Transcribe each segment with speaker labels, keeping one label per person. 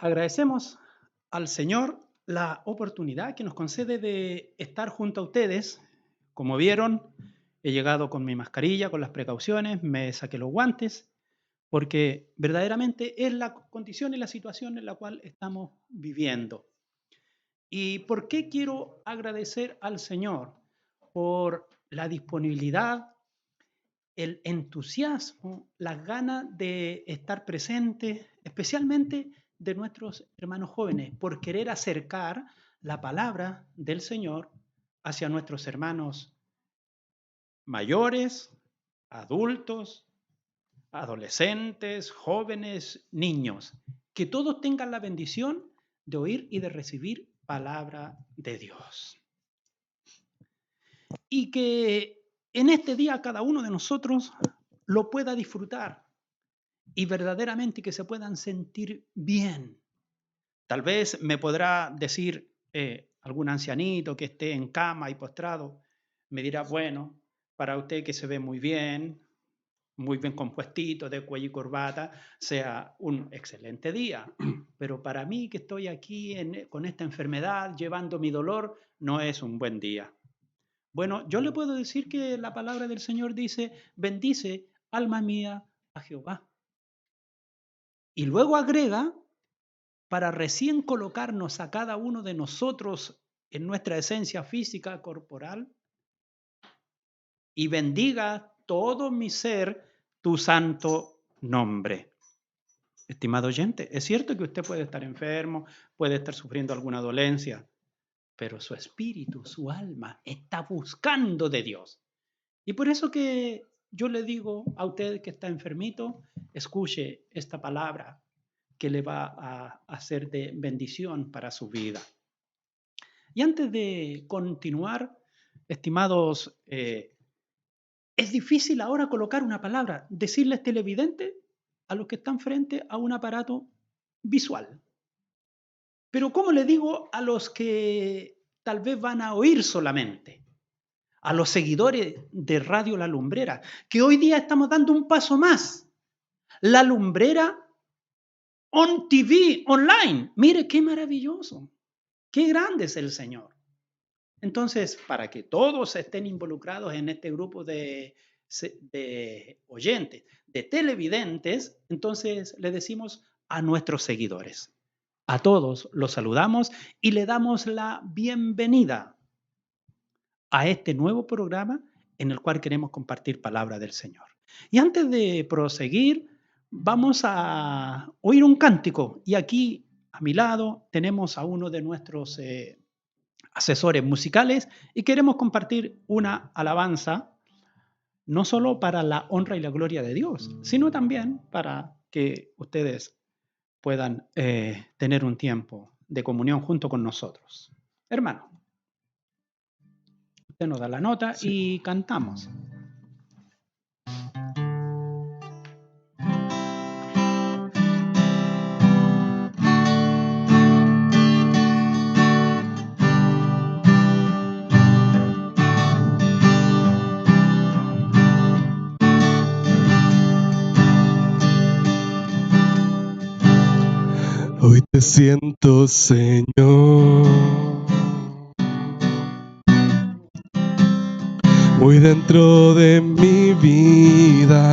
Speaker 1: Agradecemos al Señor la oportunidad que nos concede de estar junto a ustedes. Como vieron, he llegado con mi mascarilla, con las precauciones, me saqué los guantes, porque verdaderamente es la condición y la situación en la cual estamos viviendo. ¿Y por qué quiero agradecer al Señor? Por la disponibilidad, el entusiasmo, las ganas de estar presente, especialmente de nuestros hermanos jóvenes, por querer acercar la palabra del Señor hacia nuestros hermanos mayores, adultos, adolescentes, jóvenes, niños, que todos tengan la bendición de oír y de recibir palabra de Dios. Y que en este día cada uno de nosotros lo pueda disfrutar y verdaderamente que se puedan sentir bien. Tal vez me podrá decir algún ancianito que esté en cama y postrado, me dirá, bueno, para usted que se ve muy bien compuestito, de cuello y corbata, sea un excelente día. Pero para mí que estoy aquí con esta enfermedad, llevando mi dolor, no es un buen día. Bueno, yo le puedo decir que la palabra del Señor dice, bendice, alma mía, a Jehová. Y luego agrega, para recién colocarnos a cada uno de nosotros en nuestra esencia física, corporal, y bendiga todo mi ser tu santo nombre. Estimado oyente, es cierto que usted puede estar enfermo, puede estar sufriendo alguna dolencia, pero su espíritu, su alma, está buscando de Dios. Y por eso que yo le digo a usted que está enfermito, escuche esta palabra que le va a hacer de bendición para su vida. Y antes de continuar, estimados, es difícil ahora colocar una palabra, decirles televidente a los que están frente a un aparato visual. Pero ¿cómo le digo a los que tal vez van a oír solamente? A los seguidores de Radio La Lumbrera, que hoy día estamos dando un paso más. La Lumbrera on TV, online. Mire qué maravilloso, qué grande es el Señor. Entonces, para que todos estén involucrados en este grupo de oyentes, de televidentes, entonces le decimos a nuestros seguidores. A todos los saludamos y le damos la bienvenida a este nuevo programa en el cual queremos compartir palabra del Señor. Y antes de proseguir, vamos a oír un cántico. Y aquí a mi lado tenemos a uno de nuestros asesores musicales y queremos compartir una alabanza no solo para la honra y la gloria de Dios, sino también para que ustedes puedan tener un tiempo de comunión junto con nosotros. Hermano, usted nos da la nota y cantamos.
Speaker 2: Hoy te siento, Señor, muy dentro de mi vida,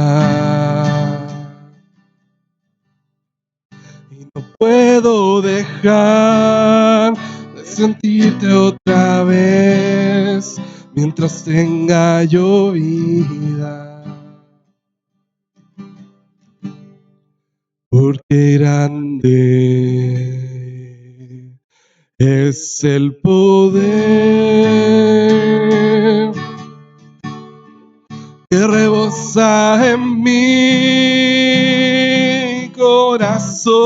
Speaker 2: y no puedo dejar de sentirte otra vez mientras tenga yo vida. Porque grande es el poder que rebosa en mi corazón,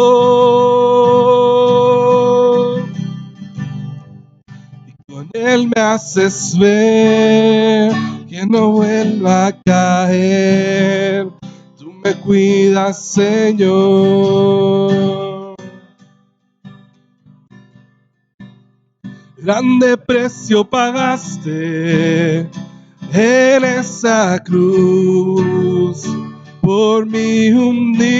Speaker 2: y con él me haces ver que no vuelva a caer. Tú me cuidas, Señor. Grande precio pagaste en esa cruz por mí un día.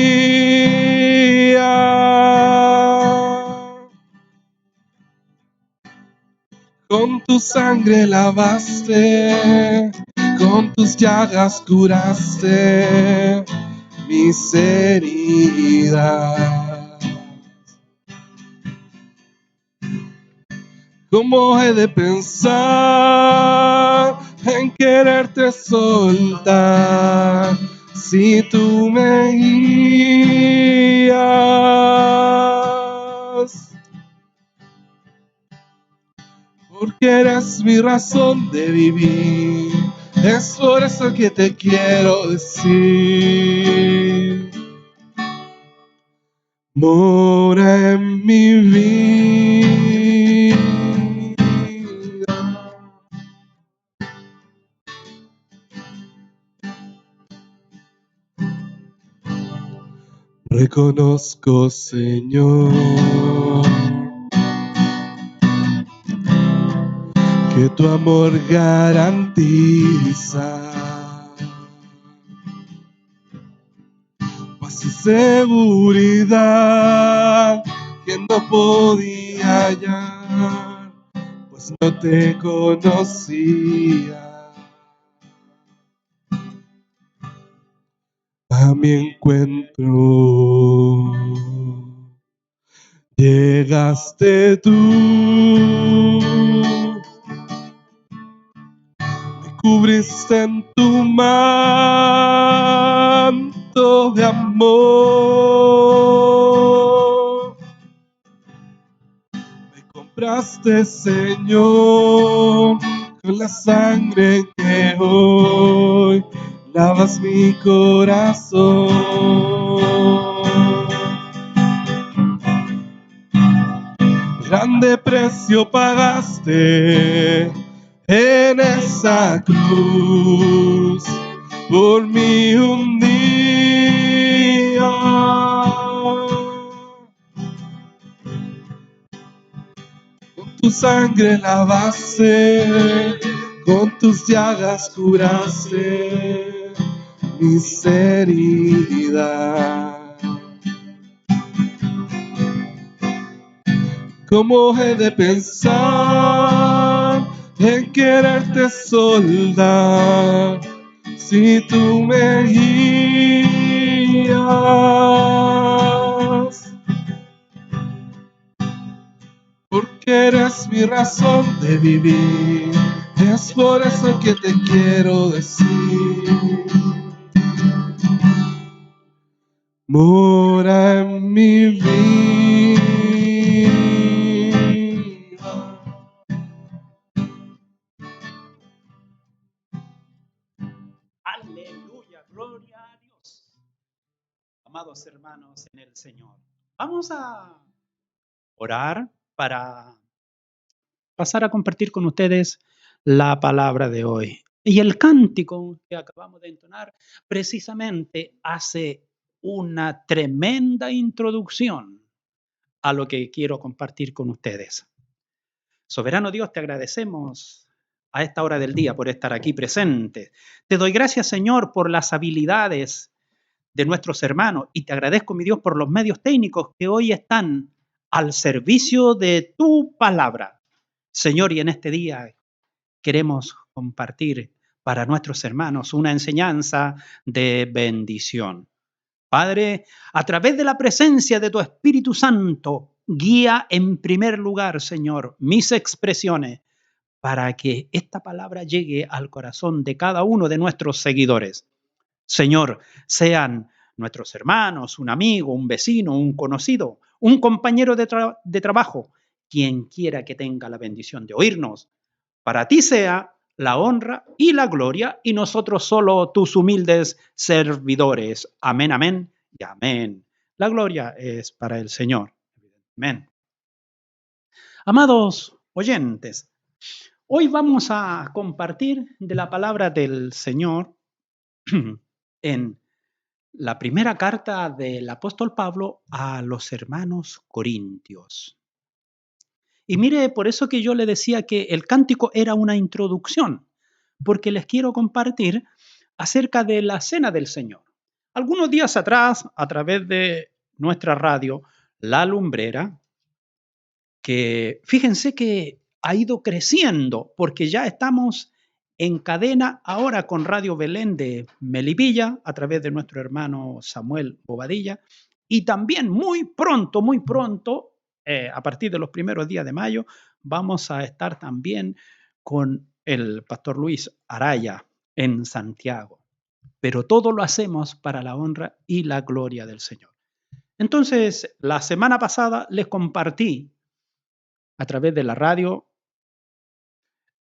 Speaker 2: Con tu sangre lavaste, con tus llagas curaste mis heridas. ¿Cómo he de pensar en quererte soltar si tú me guías? Porque eres mi razón de vivir, es por eso que te quiero decir. Mora en mi vida. Reconozco, Señor, que tu amor garantiza paz y seguridad que no podía hallar, pues no te conocía. A mi encuentro llegaste tú, me cubriste en tu manto de amor, me compraste, Señor, con la sangre que hoy lavas mi corazón. Grande precio pagaste en esa cruz por mí un día. Con tu sangre lavaste, con tus llagas curaste mis heridas. ¿Cómo he de pensar en quererte soldar si tú me guías? Porque eres mi razón de vivir, es por eso que te quiero decir. Mora en mi vida.
Speaker 1: Aleluya, gloria a Dios. Amados hermanos en el Señor, vamos a orar para pasar a compartir con ustedes la palabra de hoy. Y el cántico que acabamos de entonar precisamente hace una tremenda introducción a lo que quiero compartir con ustedes. Soberano Dios, te agradecemos a esta hora del día por estar aquí presente. Te doy gracias, Señor, por las habilidades de nuestros hermanos y te agradezco, mi Dios, por los medios técnicos que hoy están al servicio de tu palabra. Señor, y en este día queremos compartir para nuestros hermanos una enseñanza de bendición. Padre, a través de la presencia de tu Espíritu Santo, guía en primer lugar, Señor, mis expresiones para que esta palabra llegue al corazón de cada uno de nuestros seguidores. Señor, sean nuestros hermanos, un amigo, un vecino, un conocido, un compañero de trabajo, quien quiera que tenga la bendición de oírnos. Para ti sea la honra y la gloria, y nosotros solo tus humildes servidores. Amén, amén y amén. La gloria es para el Señor. Amén. Amados oyentes, hoy vamos a compartir de la palabra del Señor en la primera carta del apóstol Pablo a los hermanos corintios. Y mire, por eso que yo le decía que el cántico era una introducción, porque les quiero compartir acerca de la cena del Señor. Algunos días atrás, a través de nuestra radio, La Lumbrera, que fíjense que ha ido creciendo, porque ya estamos en cadena ahora con Radio Belén de Melipilla, a través de nuestro hermano Samuel Bobadilla, y también muy pronto, a partir de los primeros días de mayo, vamos a estar también con el pastor Luis Araya en Santiago. Pero todo lo hacemos para la honra y la gloria del Señor. Entonces, la semana pasada les compartí a través de la radio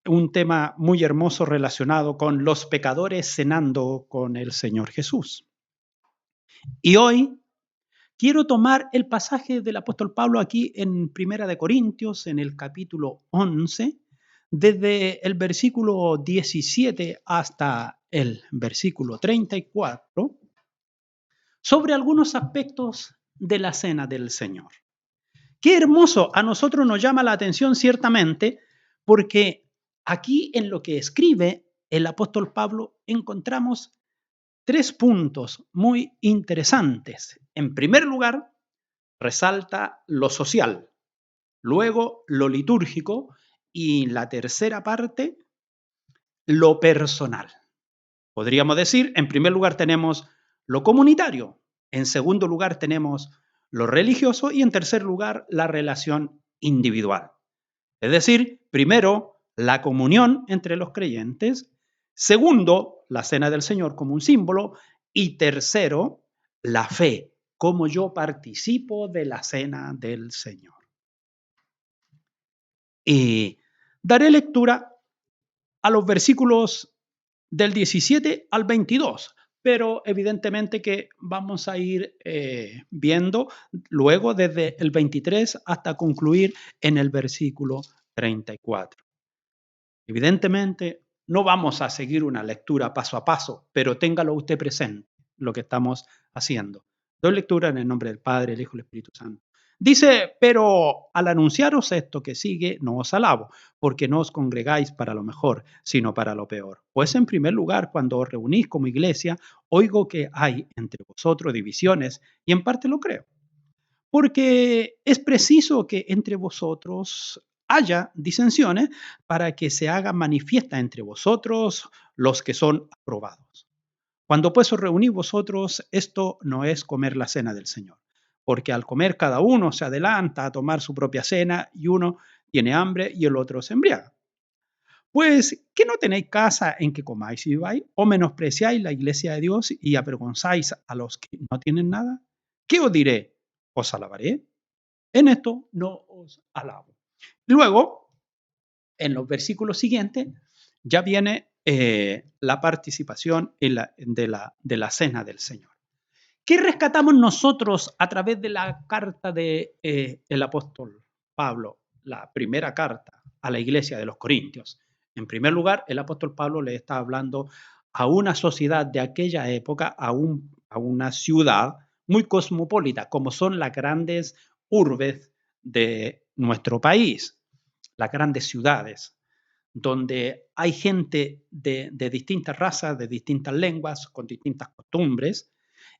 Speaker 1: un tema muy hermoso relacionado con los pecadores cenando con el Señor Jesús. Y hoy quiero tomar el pasaje del apóstol Pablo aquí en Primera de Corintios, en el capítulo 11, desde el versículo 17 hasta el versículo 34, sobre algunos aspectos de la cena del Señor. Qué hermoso, a nosotros nos llama la atención ciertamente, porque aquí en lo que escribe el apóstol Pablo encontramos 3 puntos muy interesantes. En primer lugar, resalta lo social, luego lo litúrgico y la tercera parte, lo personal. Podríamos decir, en primer lugar tenemos lo comunitario, en segundo lugar tenemos lo religioso y en tercer lugar la relación individual. Es decir, primero, la comunión entre los creyentes, segundo, la cena del Señor como un símbolo y tercero, la fe, cómo yo participo de la cena del Señor. Y daré lectura a los versículos del 17 al 22, pero evidentemente que vamos a ir viendo luego desde el 23 hasta concluir en el versículo 34. Evidentemente no vamos a seguir una lectura paso a paso, pero téngalo usted presente lo que estamos haciendo. Doy lectura en el nombre del Padre, el Hijo y el Espíritu Santo. Dice, pero al anunciaros esto que sigue, no os alabo, porque no os congregáis para lo mejor, sino para lo peor. Pues en primer lugar, cuando os reunís como iglesia, oigo que hay entre vosotros divisiones, y en parte lo creo. Porque es preciso que entre vosotros haya disensiones para que se haga manifiesta entre vosotros los que son aprobados. Cuando pues os reunís vosotros, esto no es comer la cena del Señor, porque al comer cada uno se adelanta a tomar su propia cena y uno tiene hambre y el otro se embriaga. Pues, ¿qué no tenéis casa en que comáis y bebáis? ¿O menospreciáis la iglesia de Dios y avergonzáis a los que no tienen nada? ¿Qué os diré? ¿Os alabaré? En esto no os alabo. Luego, en los versículos siguientes, ya viene la participación de la cena del Señor. ¿Qué rescatamos nosotros a través de la carta del apóstol Pablo, la primera carta a la iglesia de los Corintios? En primer lugar, el apóstol Pablo le está hablando a una sociedad de aquella época, a una ciudad muy cosmopolita, como son las grandes urbes de nuestro país, las grandes ciudades, donde hay gente de distintas razas, de distintas lenguas, con distintas costumbres,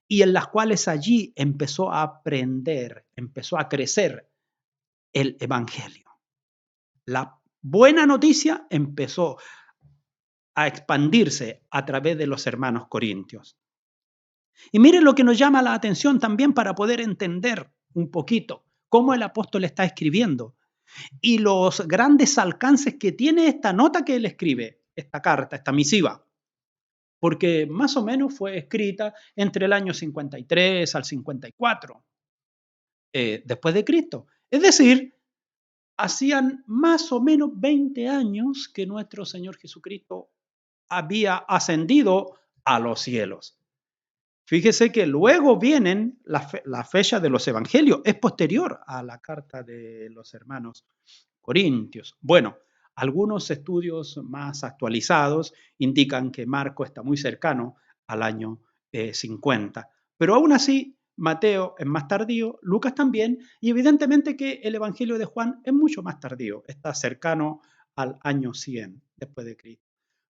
Speaker 1: y en las cuales allí empezó a aprender, empezó a crecer el Evangelio. La buena noticia empezó a expandirse a través de los hermanos corintios. Y miren lo que nos llama la atención también para poder entender un poquito cómo el apóstol está escribiendo y los grandes alcances que tiene esta nota que él escribe, esta carta, esta misiva, porque más o menos fue escrita entre el año 53 al 54 después de Cristo. Es decir, hacían más o menos 20 años que nuestro Señor Jesucristo había ascendido a los cielos. Fíjese que luego vienen la fecha de los evangelios, es posterior a la carta de los hermanos corintios. Bueno, algunos estudios más actualizados indican que Marco está muy cercano al año 50, pero aún así Mateo es más tardío, Lucas también, y evidentemente que el Evangelio de Juan es mucho más tardío, está cercano al año 100 después de Cristo.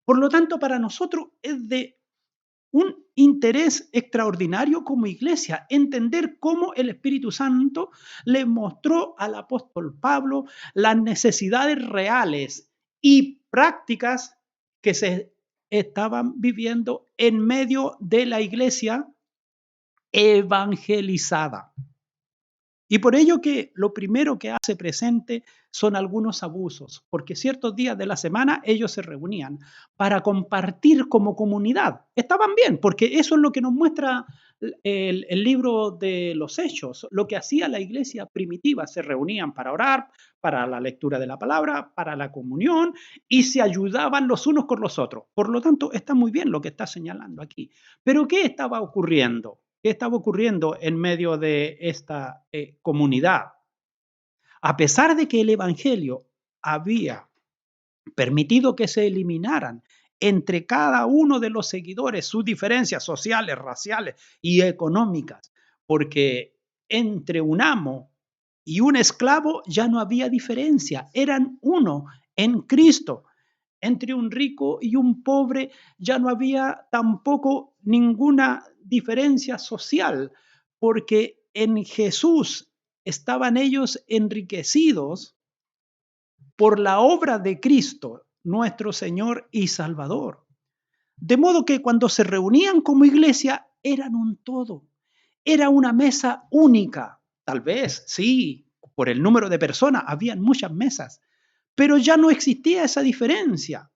Speaker 1: Por lo tanto, para nosotros es de un interés extraordinario como iglesia, entender cómo el Espíritu Santo le mostró al apóstol Pablo las necesidades reales y prácticas que se estaban viviendo en medio de la iglesia evangelizada. Y por ello que lo primero que hace presente son algunos abusos, porque ciertos días de la semana ellos se reunían para compartir como comunidad. Estaban bien, porque eso es lo que nos muestra el libro de los Hechos, lo que hacía la iglesia primitiva. Se reunían para orar, para la lectura de la palabra, para la comunión y se ayudaban los unos con los otros. Por lo tanto, está muy bien lo que está señalando aquí. Pero ¿qué estaba ocurriendo? ¿Qué estaba ocurriendo en medio de esta comunidad? A pesar de que el Evangelio había permitido que se eliminaran entre cada uno de los seguidores sus diferencias sociales, raciales y económicas, porque entre un amo y un esclavo ya no había diferencia, eran uno en Cristo. Entre un rico y un pobre ya no había tampoco ninguna diferencia social, porque en Jesús estaban ellos enriquecidos por la obra de Cristo, nuestro Señor y Salvador. De modo que cuando se reunían como iglesia eran un todo, era una mesa única. Tal vez, sí, por el número de personas, habían muchas mesas, pero ya no existía esa diferencia.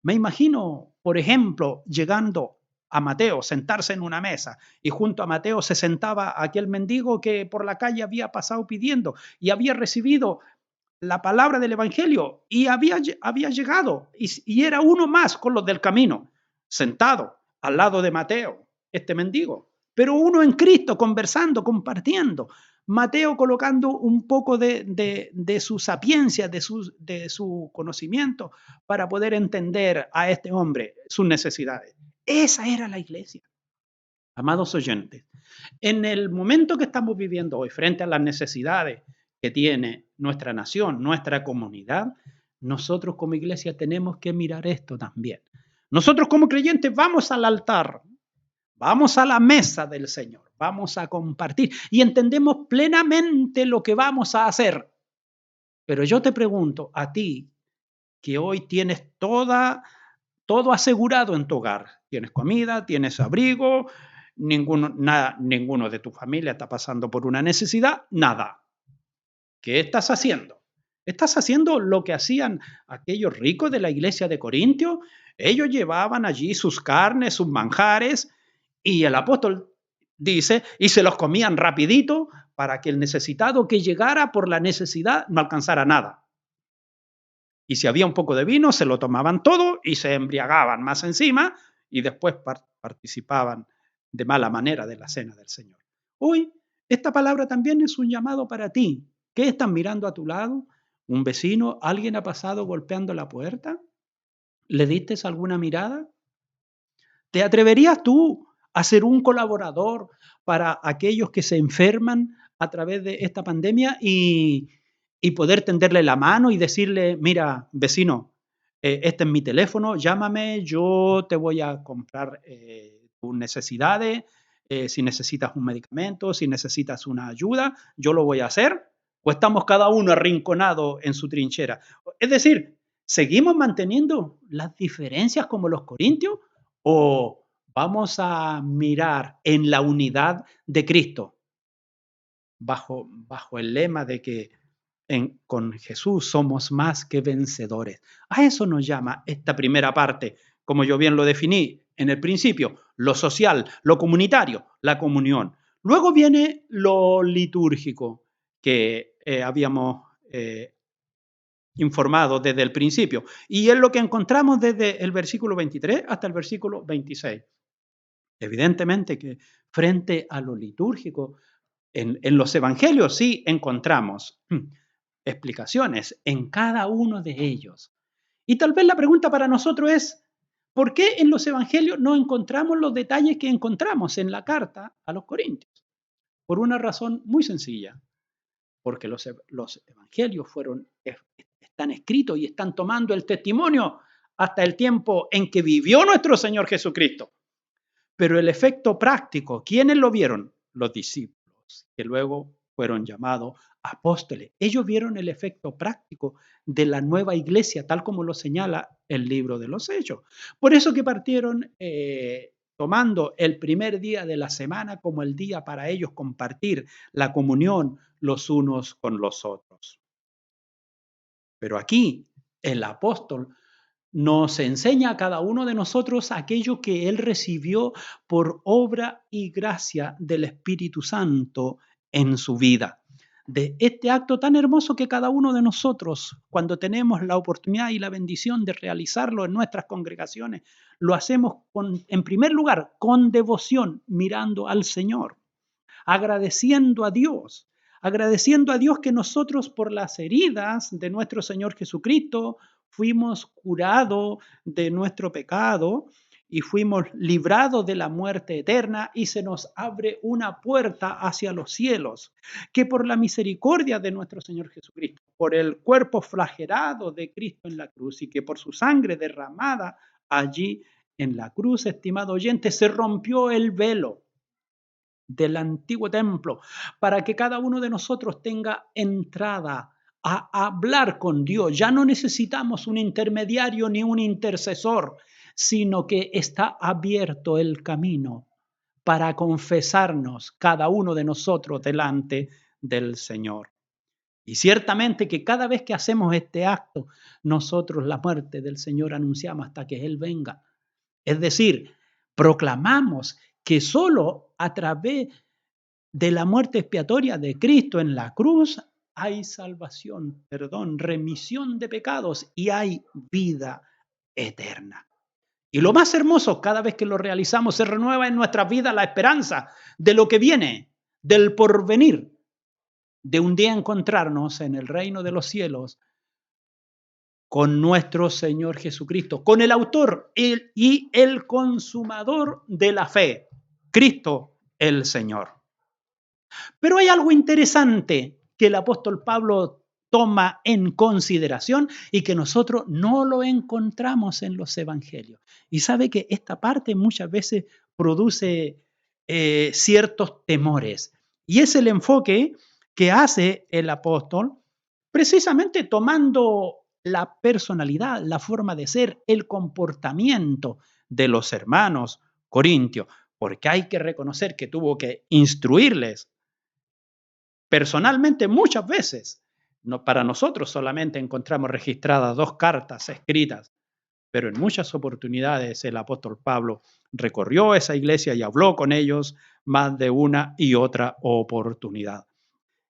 Speaker 1: Me imagino, por ejemplo, llegando a Mateo, sentarse en una mesa y junto a Mateo se sentaba aquel mendigo que por la calle había pasado pidiendo y había recibido la palabra del Evangelio y había llegado y era uno más con los del camino, sentado al lado de Mateo, este mendigo, pero uno en Cristo conversando, compartiendo. Mateo colocando un poco de su sapiencia, de su conocimiento para poder entender a este hombre sus necesidades. Esa era la iglesia. Amados oyentes, en el momento que estamos viviendo hoy, frente a las necesidades que tiene nuestra nación, nuestra comunidad, nosotros como iglesia tenemos que mirar esto también. Nosotros como creyentes vamos al altar, vamos a la mesa del Señor, vamos a compartir y entendemos plenamente lo que vamos a hacer. Pero yo te pregunto a ti, que hoy tienes todo asegurado en tu hogar. Tienes comida, tienes abrigo, ninguno de tu familia está pasando por una necesidad, nada. ¿Qué estás haciendo? ¿Estás haciendo lo que hacían aquellos ricos de la iglesia de Corintio? Ellos llevaban allí sus carnes, sus manjares, y el apóstol dice, y se los comían rapidito para que el necesitado que llegara por la necesidad no alcanzara nada. Y si había un poco de vino, se lo tomaban todo y se embriagaban más encima y después participaban de mala manera de la cena del Señor. Hoy, esta palabra también es un llamado para ti. ¿Qué están mirando a tu lado? ¿Un vecino? ¿Alguien ha pasado golpeando la puerta? ¿Le diste alguna mirada? ¿Te atreverías tú a ser un colaborador para aquellos que se enferman a través de esta pandemia y poder tenderle la mano y decirle, mira, vecino, este es mi teléfono, llámame, yo te voy a comprar tus necesidades, si necesitas un medicamento, si necesitas una ayuda, yo lo voy a hacer? ¿O estamos cada uno arrinconado en su trinchera? Es decir, ¿seguimos manteniendo las diferencias como los corintios o vamos a mirar en la unidad de Cristo bajo el lema de que con Jesús somos más que vencedores? A eso nos llama esta primera parte, como yo bien lo definí en el principio, lo social, lo comunitario, la comunión. Luego viene lo litúrgico que habíamos informado desde el principio. Y es lo que encontramos desde el versículo 23 hasta el versículo 26. Evidentemente que frente a lo litúrgico, en los evangelios sí encontramos explicaciones en cada uno de ellos. Y tal vez la pregunta para nosotros es, ¿por qué en los evangelios no encontramos los detalles que encontramos en la carta a los Corintios? Por una razón muy sencilla, porque los evangelios están escritos y están tomando el testimonio hasta el tiempo en que vivió nuestro Señor Jesucristo. Pero el efecto práctico, ¿quiénes lo vieron? Los discípulos, que luego fueron llamados apóstoles. Ellos vieron el efecto práctico de la nueva iglesia, tal como lo señala el libro de los Hechos. Por eso que partieron tomando el primer día de la semana como el día para ellos compartir la comunión los unos con los otros. Pero aquí el apóstol nos enseña a cada uno de nosotros aquello que él recibió por obra y gracia del Espíritu Santo en su vida. De este acto tan hermoso que cada uno de nosotros, cuando tenemos la oportunidad y la bendición de realizarlo en nuestras congregaciones, lo hacemos en primer lugar con devoción, mirando al Señor, agradeciendo a Dios que nosotros por las heridas de nuestro Señor Jesucristo fuimos curados de nuestro pecado y fuimos librados de la muerte eterna y se nos abre una puerta hacia los cielos, que por la misericordia de nuestro Señor Jesucristo, por el cuerpo flagelado de Cristo en la cruz y que por su sangre derramada allí en la cruz, estimado oyente, se rompió el velo del antiguo templo, para que cada uno de nosotros tenga entrada a hablar con Dios. Ya no necesitamos un intermediario ni un intercesor, sino que está abierto el camino para confesarnos cada uno de nosotros delante del Señor. Y ciertamente que cada vez que hacemos este acto, nosotros la muerte del Señor anunciamos hasta que Él venga. Es decir, proclamamos que solo a través de la muerte expiatoria de Cristo en la cruz hay salvación, perdón, remisión de pecados y hay vida eterna. Y lo más hermoso, cada vez que lo realizamos, se renueva en nuestra vida la esperanza de lo que viene, del porvenir, de un día encontrarnos en el reino de los cielos con nuestro Señor Jesucristo, con el autor y el consumador de la fe, Cristo el Señor. Pero hay algo interesante que el apóstol Pablo toma en consideración y que nosotros no lo encontramos en los evangelios. Y sabe que esta parte muchas veces produce ciertos temores. Y es el enfoque que hace el apóstol precisamente tomando la personalidad, la forma de ser, el comportamiento de los hermanos corintios, porque hay que reconocer que tuvo que instruirles personalmente muchas veces. No, para nosotros solamente encontramos registradas 2 cartas escritas, pero en muchas oportunidades el apóstol Pablo recorrió esa iglesia y habló con ellos más de una y otra oportunidad.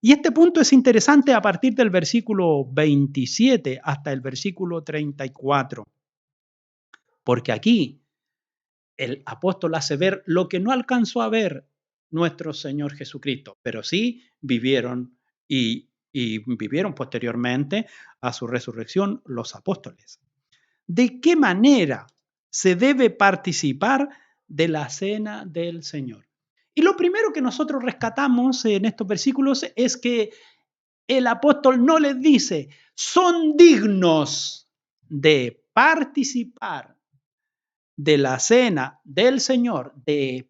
Speaker 1: Y este punto es interesante a partir del versículo 27 hasta el versículo 34, porque aquí el apóstol hace ver lo que no alcanzó a ver nuestro Señor Jesucristo, pero sí vivieron y vivieron posteriormente a su resurrección los apóstoles. ¿De qué manera se debe participar de la cena del Señor? Y lo primero que nosotros rescatamos en estos versículos es que el apóstol no les dice, son dignos de participar de la cena del Señor, de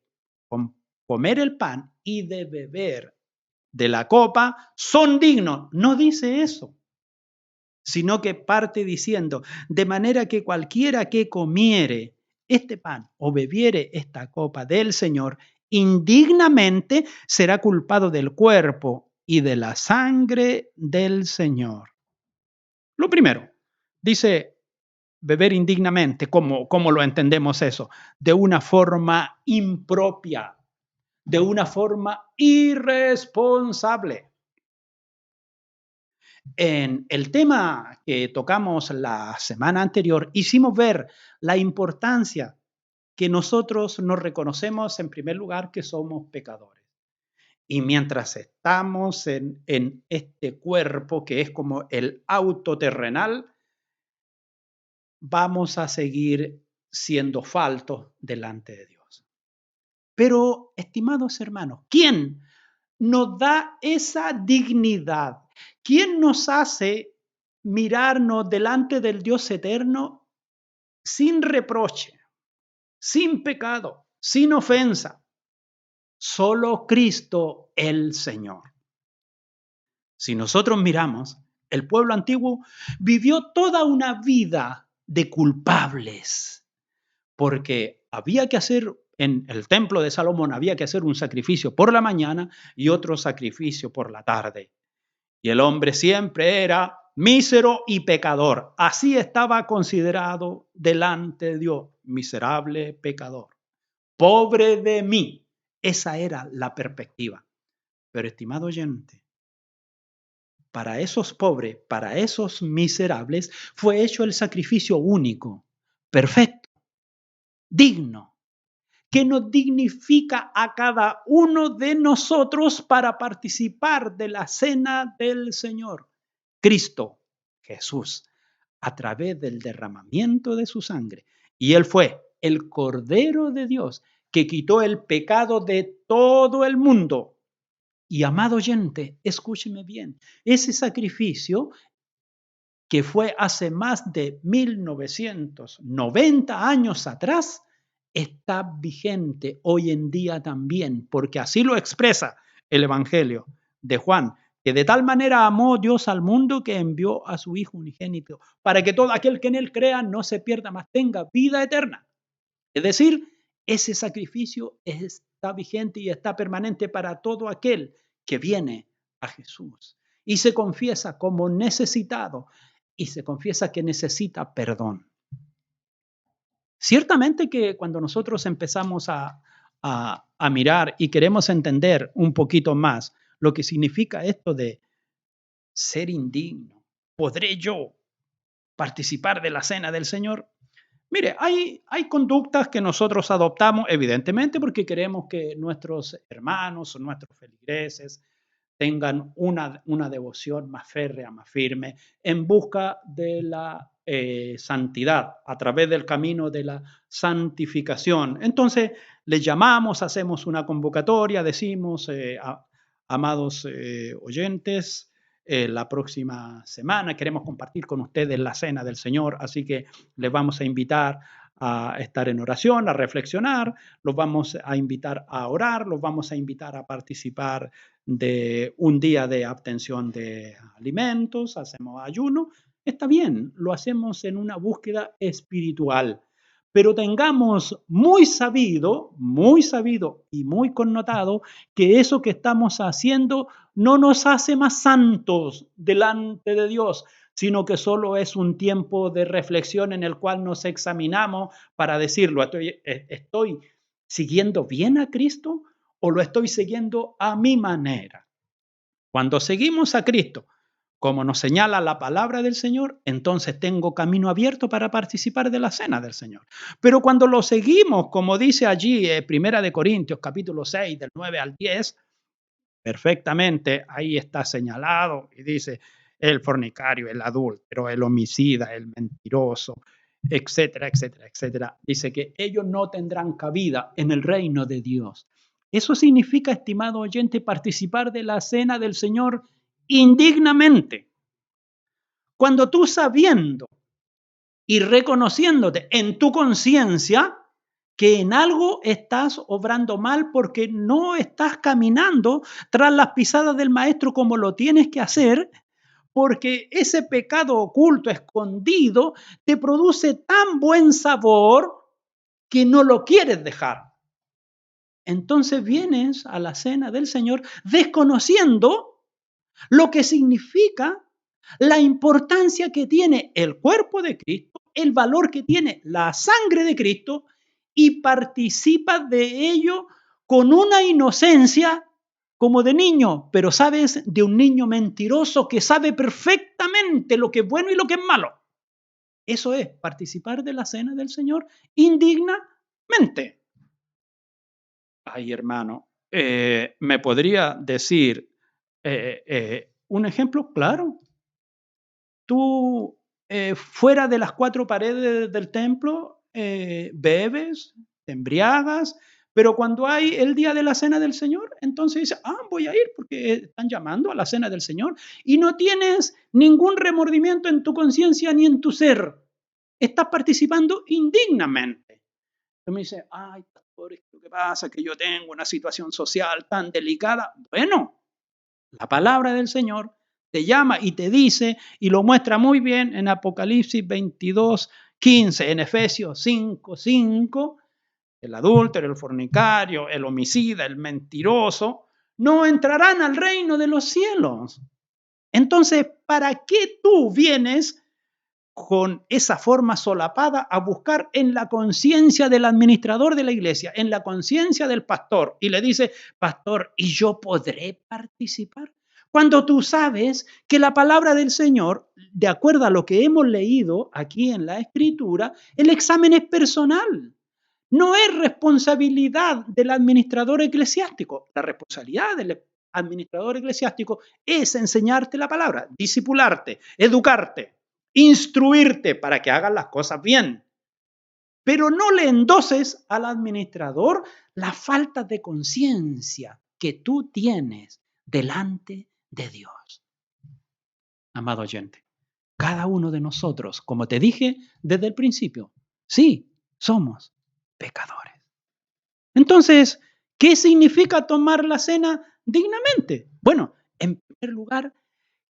Speaker 1: comer el pan y de beber de la copa, son dignos. No dice eso, sino que parte diciendo, de manera que cualquiera que comiere este pan o bebiere esta copa del Señor, indignamente será culpado del cuerpo y de la sangre del Señor. Lo primero, dice beber indignamente. ¿Cómo lo entendemos eso? De una forma impropia, de una forma irresponsable. En el tema que tocamos la semana anterior, hicimos ver la importancia que nosotros nos reconocemos en primer lugar que somos pecadores. Y mientras estamos en este cuerpo que es como el auto terrenal, vamos a seguir siendo faltos delante de Dios. Pero, estimados hermanos, ¿quién nos da esa dignidad? ¿Quién nos hace mirarnos delante del Dios eterno sin reproche, sin pecado? sin ofensa, solo Cristo el Señor. Si nosotros miramos, el pueblo antiguo vivió toda una vida de culpables, porque había que hacer, en el templo de Salomón había que hacer un sacrificio por la mañana y otro sacrificio por la tarde. Y el hombre siempre era mísero y pecador. Así estaba considerado delante de Dios, miserable pecador. Pobre de mí. Esa era la perspectiva. Pero estimado oyente, para esos pobres, para esos miserables, fue hecho el sacrificio único, perfecto, digno, que nos dignifica a cada uno de nosotros para participar de la cena del Señor. Cristo, Jesús, a través del derramamiento de su sangre. Y Él fue el Cordero de Dios que quitó el pecado de todo el mundo. Y amado oyente, escúcheme bien, ese sacrificio que fue hace más de 1990 años atrás, está vigente hoy en día también, porque así lo expresa el Evangelio de Juan, que de tal manera amó Dios al mundo que envió a su Hijo unigénito, para que todo aquel que en él crea no se pierda, mas tenga vida eterna. Es decir, ese sacrificio está vigente y está permanente para todo aquel que viene a Jesús y se confiesa como necesitado y se confiesa que necesita perdón. Ciertamente que cuando nosotros empezamos a mirar y queremos entender un poquito más lo que significa esto de ser indigno, ¿podré yo participar de la cena del Señor? Mire, hay conductas que nosotros adoptamos, evidentemente, porque queremos que nuestros hermanos o nuestros feligreses tengan una devoción más férrea, más firme, en busca de la santidad, a través del camino de la santificación. Entonces, les llamamos, hacemos una convocatoria, decimos, amados oyentes, la próxima semana queremos compartir con ustedes la cena del Señor, así que les vamos a invitar a estar en oración, a reflexionar, los vamos a invitar a orar, los vamos a invitar a participar de un día de abstención de alimentos, hacemos ayuno, está bien, lo hacemos en una búsqueda espiritual, pero tengamos muy sabido y muy connotado que eso que estamos haciendo no nos hace más santos delante de Dios, sino que solo es un tiempo de reflexión en el cual nos examinamos para decirlo, ¿estoy siguiendo bien a Cristo o lo estoy siguiendo a mi manera? Cuando seguimos a Cristo, como nos señala la palabra del Señor, entonces tengo camino abierto para participar de la cena del Señor. Pero cuando lo seguimos, como dice allí, Primera de Corintios, capítulo 6, del 9 al 10, perfectamente ahí está señalado y dice el fornicario, el adúltero, el homicida, el mentiroso, etcétera, etcétera, etcétera. Dice que ellos no tendrán cabida en el reino de Dios. Eso significa, estimado oyente, participar de la cena del Señor indignamente. Cuando tú sabiendo y reconociéndote en tu conciencia que en algo estás obrando mal porque no estás caminando tras las pisadas del maestro como lo tienes que hacer, porque ese pecado oculto, escondido, te produce tan buen sabor que no lo quieres dejar. Entonces vienes a la cena del Señor desconociendo lo que significa la importancia que tiene el cuerpo de Cristo, el valor que tiene la sangre de Cristo y participas de ello con una inocencia como de niño, pero sabes, de un niño mentiroso que sabe perfectamente lo que es bueno y lo que es malo. Eso es participar de la cena del Señor indignamente. Ay, hermano, ¿me podría decir un ejemplo? Claro. Tú, fuera de las cuatro paredes del templo, bebes, te embriagas, pero cuando hay el día de la cena del Señor, entonces dices, voy a ir porque están llamando a la cena del Señor y no tienes ningún remordimiento en tu conciencia ni en tu ser. Estás participando indignamente. Tú me dices, lo que pasa es que yo tengo una situación social tan delicada. Bueno, la palabra del Señor te llama y te dice, y lo muestra muy bien en Apocalipsis 22:15, en Efesios 5:5, el adúltero, el fornicario, el homicida, el mentiroso, no entrarán al reino de los cielos. Entonces, ¿para qué tú vienes con esa forma solapada a buscar en la conciencia del administrador de la iglesia, en la conciencia del pastor, y le dice, pastor, ¿y yo podré participar? Cuando tú sabes que la palabra del Señor, de acuerdo a lo que hemos leído aquí en la Escritura, el examen es personal. No es responsabilidad del administrador eclesiástico. La responsabilidad del administrador eclesiástico es enseñarte la palabra, discipularte, educarte, instruirte para que hagas las cosas bien. Pero no le endoses al administrador la falta de conciencia que tú tienes delante de Dios. Amado oyente, cada uno de nosotros, como te dije desde el principio, sí, somos pecadores. Entonces, ¿qué significa tomar la cena dignamente? Bueno, en primer lugar,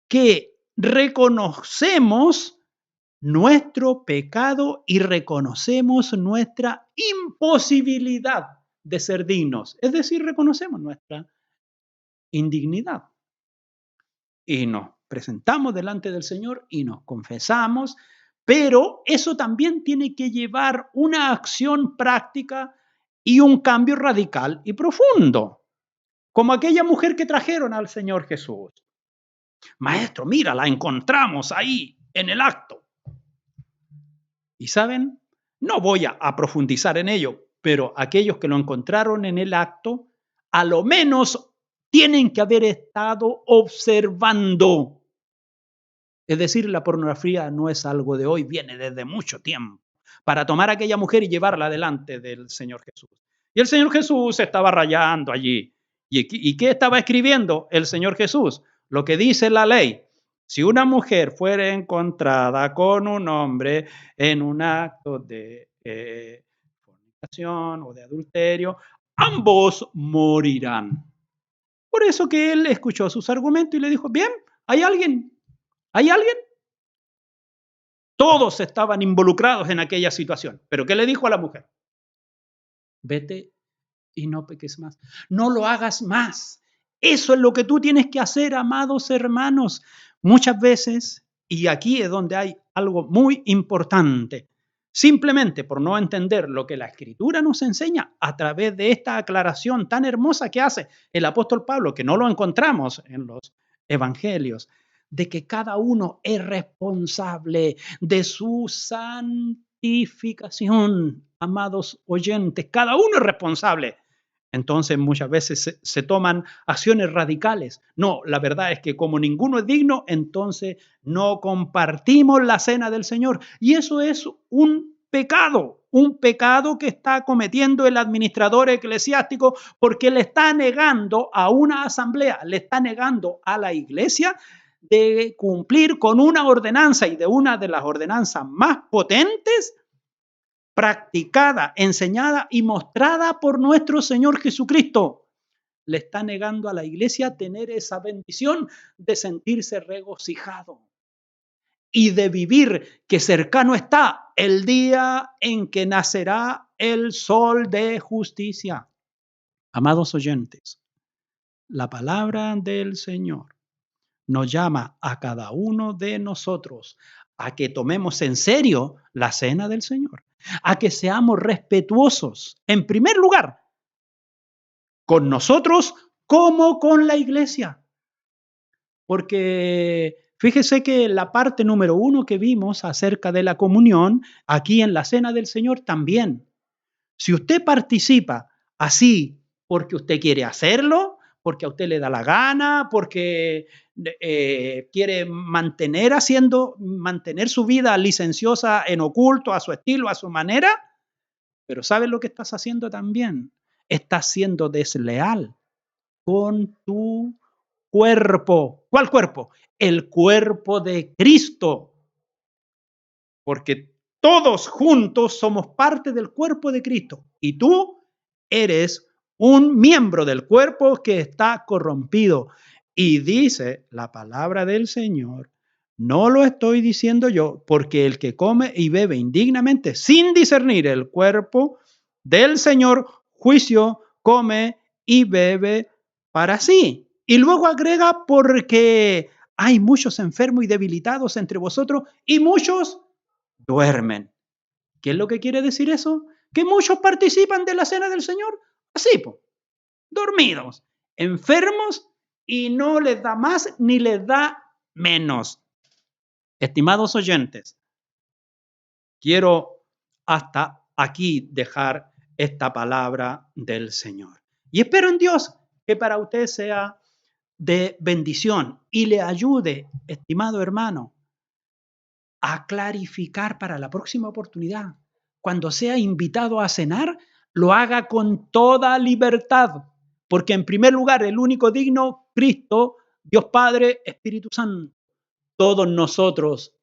Speaker 1: que reconocemos nuestro pecado y reconocemos nuestra imposibilidad de ser dignos. Es decir, reconocemos nuestra indignidad. Y nos presentamos delante del Señor y nos confesamos, pero eso también tiene que llevar una acción práctica y un cambio radical y profundo, como aquella mujer que trajeron al Señor Jesús. Maestro, mira, la encontramos ahí en el acto. Y saben, no voy a profundizar en ello, pero aquellos que lo encontraron en el acto, a lo menos tienen que haber estado observando. Es decir, la pornografía no es algo de hoy, viene desde mucho tiempo, para tomar a aquella mujer y llevarla delante del Señor Jesús. Y el Señor Jesús estaba rayando allí. ¿Y qué estaba escribiendo el Señor Jesús? Lo que dice la ley. Si una mujer fuera encontrada con un hombre en un acto de fornicación o de adulterio, ambos morirán. Por eso que él escuchó sus argumentos y le dijo, bien, ¿hay alguien? ¿Hay alguien? Todos estaban involucrados en aquella situación. ¿Pero qué le dijo a la mujer? Vete y no peques más. No lo hagas más. Eso es lo que tú tienes que hacer, amados hermanos. Muchas veces, y aquí es donde hay algo muy importante, simplemente por no entender lo que la Escritura nos enseña a través de esta aclaración tan hermosa que hace el apóstol Pablo, que no lo encontramos en los evangelios, de que cada uno es responsable de su santificación, amados oyentes, cada uno es responsable. Entonces muchas veces se toman acciones radicales. No, la verdad es que como ninguno es digno, entonces no compartimos la cena del Señor. Y eso es un pecado que está cometiendo el administrador eclesiástico porque le está negando a una asamblea, le está negando a la iglesia de cumplir con una ordenanza y de una de las ordenanzas más potentes practicada, enseñada y mostrada por nuestro Señor Jesucristo. Le está negando a la iglesia tener esa bendición de sentirse regocijado y de vivir que cercano está el día en que nacerá el sol de justicia. Amados oyentes, la palabra del Señor nos llama a cada uno de nosotros a que tomemos en serio la cena del Señor, a que seamos respetuosos, en primer lugar, con nosotros como con la iglesia. Porque fíjese que la parte número 1 que vimos acerca de la comunión, aquí en la cena del Señor también. Si usted participa así porque usted quiere hacerlo, porque a usted le da la gana, porque quiere mantener su vida licenciosa en oculto, a su estilo, a su manera, pero ¿sabes lo que estás haciendo también? Estás siendo desleal con tu cuerpo. ¿Cuál cuerpo? El cuerpo de Cristo. Porque todos juntos somos parte del cuerpo de Cristo. Y tú eres un miembro del cuerpo que está corrompido. Y dice la palabra del Señor, no lo estoy diciendo yo, porque el que come y bebe indignamente sin discernir el cuerpo del Señor, juicio come y bebe para sí. Y luego agrega, porque hay muchos enfermos y debilitados entre vosotros y muchos duermen. ¿Qué es lo que quiere decir eso? Que muchos participan de la cena del Señor así, pues, dormidos, enfermos y no les da más ni les da menos. Estimados oyentes, quiero hasta aquí dejar esta palabra del Señor. Y espero en Dios que para usted sea de bendición y le ayude, estimado hermano, a clarificar para la próxima oportunidad. Cuando sea invitado a cenar, lo haga con toda libertad, porque en primer lugar, el único digno, Cristo, Dios Padre, Espíritu Santo. Todos nosotros,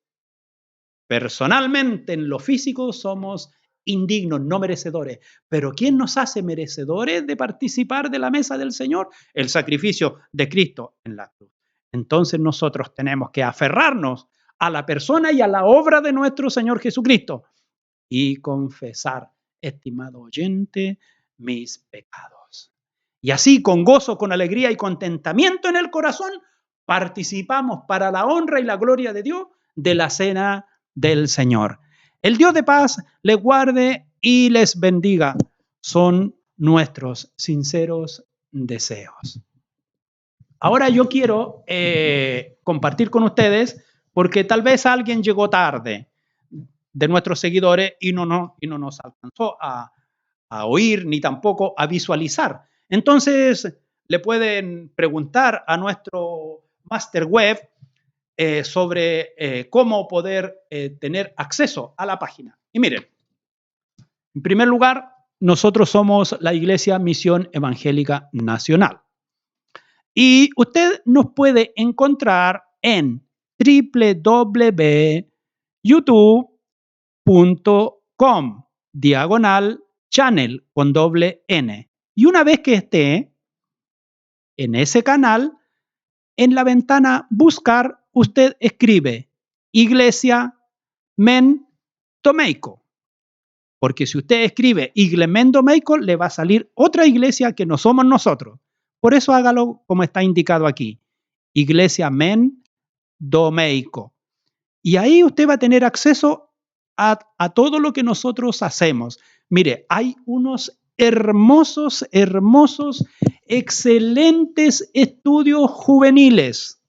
Speaker 1: personalmente, en lo físico, somos indignos, no merecedores. Pero ¿quién nos hace merecedores de participar de la mesa del Señor? El sacrificio de Cristo en la cruz. Entonces nosotros tenemos que aferrarnos a la persona y a la obra de nuestro Señor Jesucristo y confesar, estimado oyente, mis pecados. Y así, con gozo, con alegría y contentamiento en el corazón, participamos para la honra y la gloria de Dios de la cena del Señor. El Dios de paz les guarde y les bendiga. Son nuestros sinceros deseos. Ahora yo quiero compartir con ustedes, porque tal vez alguien llegó tarde de nuestros seguidores y no nos alcanzó a oír ni tampoco a visualizar. Entonces, le pueden preguntar a nuestro Master Web sobre cómo poder tener acceso a la página. Y miren, en primer lugar, nosotros somos la Iglesia Misión Evangélica Nacional. Y usted nos puede encontrar en www.youtube.com/channel con doble N. Y una vez que esté en ese canal, en la ventana buscar, usted escribe Iglesia Men Tomeico. Porque si usted escribe Iglesia Men Tomeico, le va a salir otra iglesia que no somos nosotros. Por eso hágalo como está indicado aquí. Iglesia Men Tomeico. Y ahí usted va a tener acceso a todo lo que nosotros hacemos. Mire, hay unos hermosos, excelentes estudios juveniles.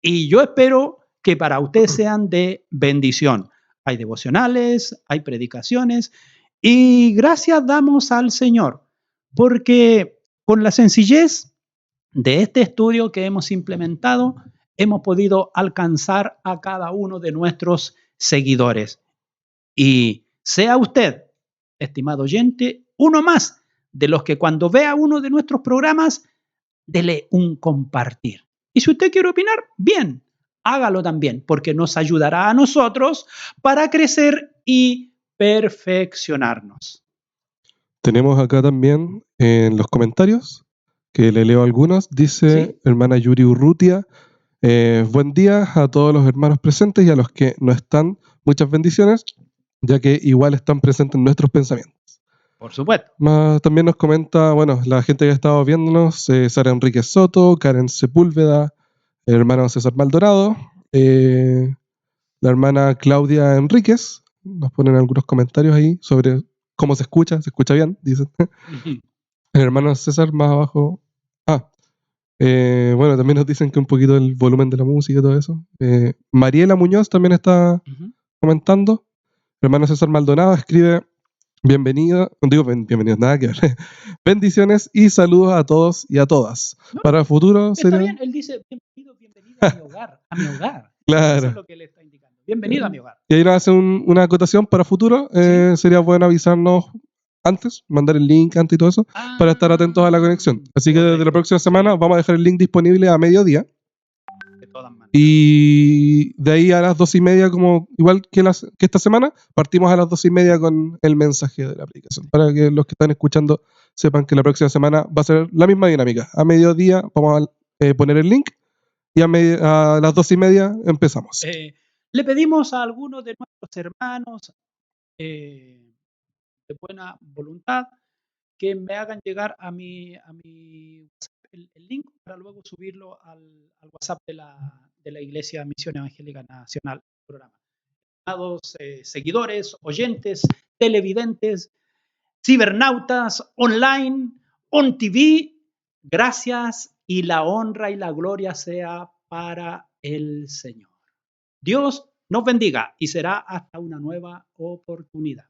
Speaker 1: Y yo espero que para usted sean de bendición. Hay devocionales, hay predicaciones y gracias damos al Señor, porque con la sencillez de este estudio que hemos implementado, hemos podido alcanzar a cada uno de nuestros seguidores. Y sea usted, estimado oyente, uno más de los que cuando vea uno de nuestros programas, dele un compartir. Y si usted quiere opinar, bien, hágalo también, porque nos ayudará a nosotros para crecer y perfeccionarnos.
Speaker 2: Tenemos acá también en los comentarios, que le leo algunos, dice
Speaker 1: ¿Sí?
Speaker 2: hermana Yuri Urrutia, buen día a todos los hermanos presentes y a los que no están, muchas bendiciones, ya que igual están presentes en nuestros pensamientos.
Speaker 1: Por supuesto.
Speaker 2: También nos comenta, bueno, la gente que ha estado viéndonos, Sara Enrique Soto, Karen Sepúlveda, el hermano César Maldonado, la hermana Claudia Enríquez, nos ponen algunos comentarios ahí sobre cómo se escucha bien, dicen. El hermano César más abajo. Bueno, también nos dicen que un poquito el volumen de la música y todo eso. Mariela Muñoz también está comentando. El hermano César Maldonado escribe: bienvenido, nada que ver. Bendiciones y saludos a todos y a todas.
Speaker 1: No,
Speaker 2: para el futuro
Speaker 1: está bien, él dice bienvenida a mi hogar,
Speaker 2: Claro.
Speaker 1: Eso es lo que le está indicando. Bienvenido a mi hogar.
Speaker 2: Y ahí nos hace una acotación para futuro.
Speaker 1: Sí.
Speaker 2: Sería bueno avisarnos antes, mandar el link antes y todo eso, para estar atentos a la conexión. Así que desde la próxima semana vamos a dejar el link disponible a mediodía.
Speaker 1: todas maneras.
Speaker 2: Y de ahí a las 2:30, como igual que esta semana, partimos a las 2:30 con el mensaje de la aplicación. Para que los que están escuchando sepan que la próxima semana va a ser la misma dinámica. A mediodía vamos a poner el link y a las 2:30 empezamos.
Speaker 1: Le pedimos a algunos de nuestros hermanos de buena voluntad que me hagan llegar a mi WhatsApp el link para luego subirlo al WhatsApp de la Iglesia Misión Evangélica Nacional programa. Estimados seguidores, oyentes, televidentes, cibernautas, online, on TV, gracias y la honra y la gloria sea para el Señor. Dios nos bendiga y será hasta una nueva oportunidad.